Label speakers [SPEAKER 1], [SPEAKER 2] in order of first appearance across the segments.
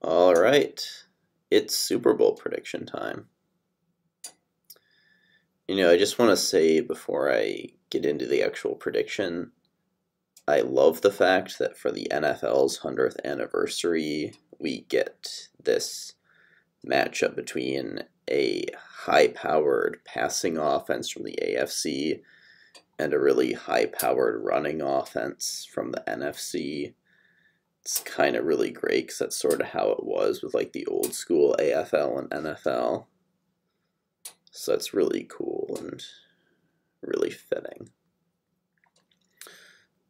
[SPEAKER 1] All right, it's Super Bowl prediction time. I just want to say before I get into the actual prediction, I love the fact that for the NFL's 100th anniversary, we get this matchup between a high-powered passing offense from the AFC and a really high-powered running offense from the NFC. It's kind of really great because that's sort of how it was with like the old school AFL and NFL. So that's really cool and really fitting.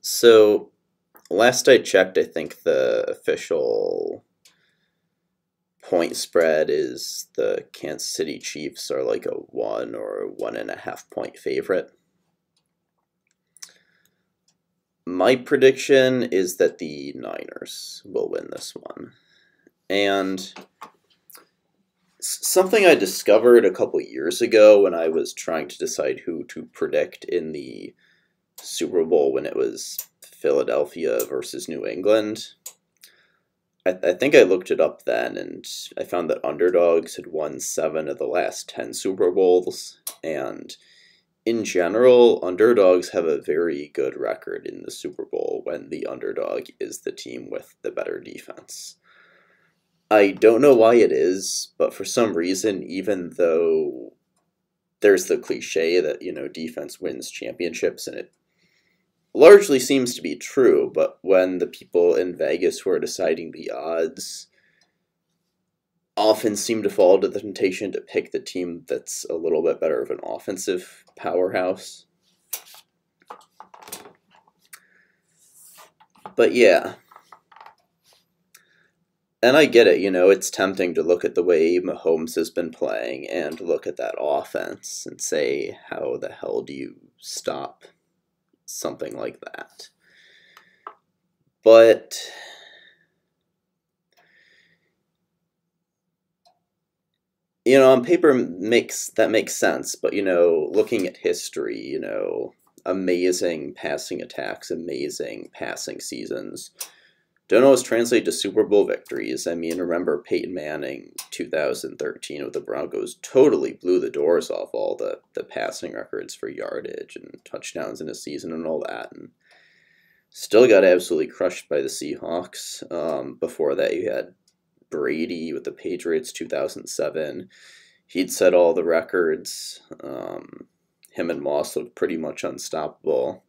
[SPEAKER 1] So last I checked, I think the official point spread is the Kansas City Chiefs are like a 1 or 1.5 point favorite. My prediction is that the Niners will win this one. And something I discovered a couple years ago when I was trying to decide who to predict in the Super Bowl when it was Philadelphia versus New England. I think I looked it up then, and I found that underdogs had won 7 of the last 10 Super Bowls, and in general, underdogs have a very good record in the Super Bowl when the underdog is the team with the better defense. I don't know why it is, but for some reason, even though there's the cliche that, defense wins championships, and it largely seems to be true, but when the people in Vegas who are deciding the odds often seem to fall to the temptation to pick the team that's a little bit better of an offensive powerhouse. But yeah. And I get it, it's tempting to look at the way Mahomes has been playing and look at that offense and say, how the hell do you stop something like that? But on paper that makes sense, but looking at history, amazing passing attacks, amazing passing seasons don't always translate to Super Bowl victories. I mean, remember Peyton Manning 2013 with the Broncos totally blew the doors off all the passing records for yardage and touchdowns in a season and all that, and still got absolutely crushed by the Seahawks. Before that, you had Brady with the Patriots 2007. He'd set all the records. Him and Moss looked pretty much unstoppable.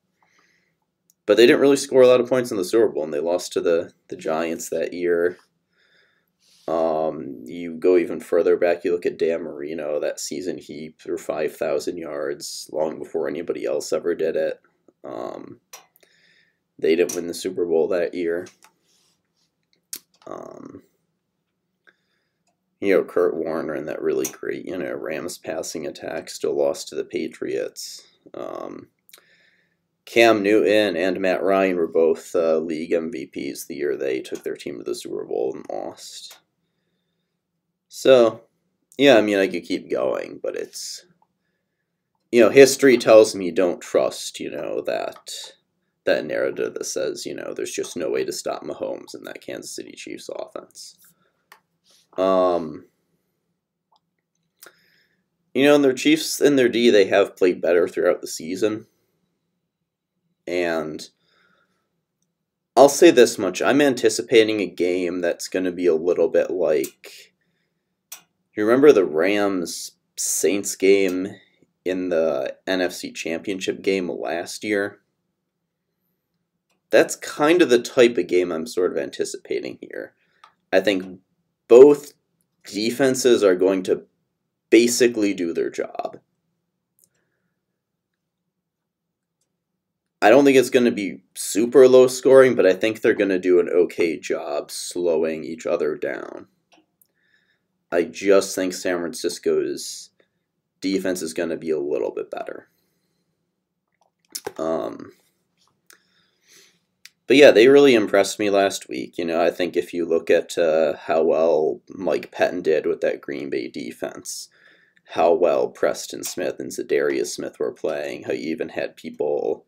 [SPEAKER 1] But they didn't really score a lot of points in the Super Bowl, and they lost to the Giants that year. You go even further back, you look at Dan Marino. That season, he threw 5,000 yards long before anybody else ever did it. They didn't win the Super Bowl that year. Kurt Warner and that really great, Rams passing attack still lost to the Patriots. Cam Newton and Matt Ryan were both league MVPs the year they took their team to the Super Bowl and lost. So, yeah, I mean, I could keep going, but it's, history tells me don't trust, that narrative that says, there's just no way to stop Mahomes in that Kansas City Chiefs offense. And their Chiefs and their D, they have played better throughout the season. And I'll say this much. I'm anticipating a game that's going to be a little bit like... You remember the Rams-Saints game in the NFC Championship game last year? That's kind of the type of game I'm sort of anticipating here. I think both defenses are going to basically do their job. I don't think it's going to be super low scoring, but I think they're going to do an okay job slowing each other down. I just think San Francisco's defense is going to be a little bit better. But yeah, they really impressed me last week. I think if you look at how well Mike Pettin did with that Green Bay defense, how well Preston Smith and Za'Darius Smith were playing, how you even had people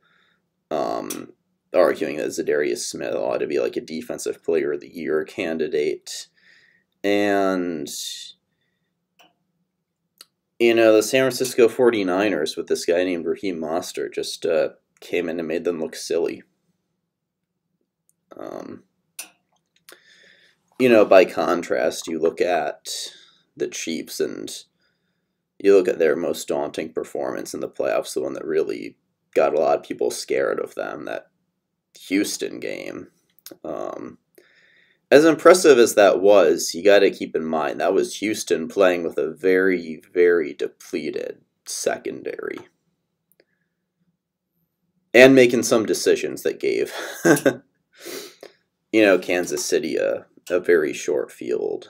[SPEAKER 1] arguing that Za'Darius Smith ought to be like a Defensive Player of the Year candidate. And, you know, the San Francisco 49ers with this guy named Raheem Mostert just came in and made them look silly. You know, by contrast, you look at the Chiefs and you look at their most daunting performance in the playoffs, the one that really got a lot of people scared of them, that Houston game. As impressive as that was, you got to keep in mind that was Houston playing with a very, very depleted secondary. And making some decisions that gave, you know, Kansas City a very short field.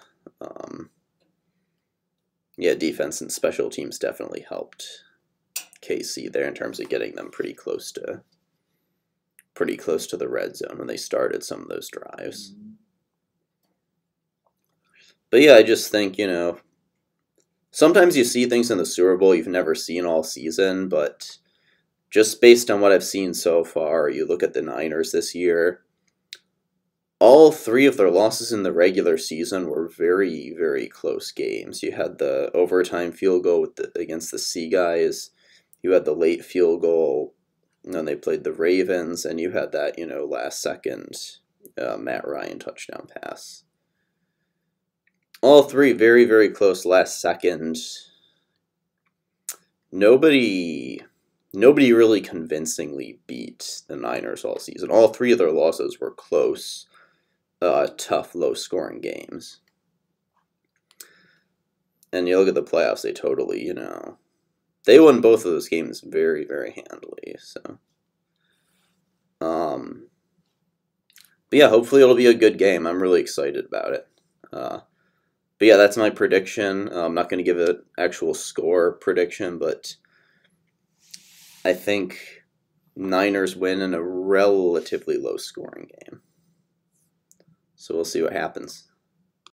[SPEAKER 1] Yeah, defense and special teams definitely helped KC there in terms of getting them pretty close to the red zone when they started some of those drives. But yeah, I just think, you know, sometimes you see things in the Super Bowl you've never seen all season, but just based on what I've seen so far, you look at the Niners this year, all three of their losses in the regular season were very, very close games. You had the overtime field goal against the Sea Guys. You had the late field goal when they played the Ravens, and you had that, you know, last second Matt Ryan touchdown pass. All three very, very close last second. Nobody really convincingly beat the Niners all season. All three of their losses were close, tough, low-scoring games. And you look at the playoffs, they totally, you know, they won both of those games very, very handily. So, but yeah, hopefully it'll be a good game. I'm really excited about it. But yeah, that's my prediction. I'm not going to give an actual score prediction, but I think Niners win in a relatively low-scoring game. So we'll see what happens.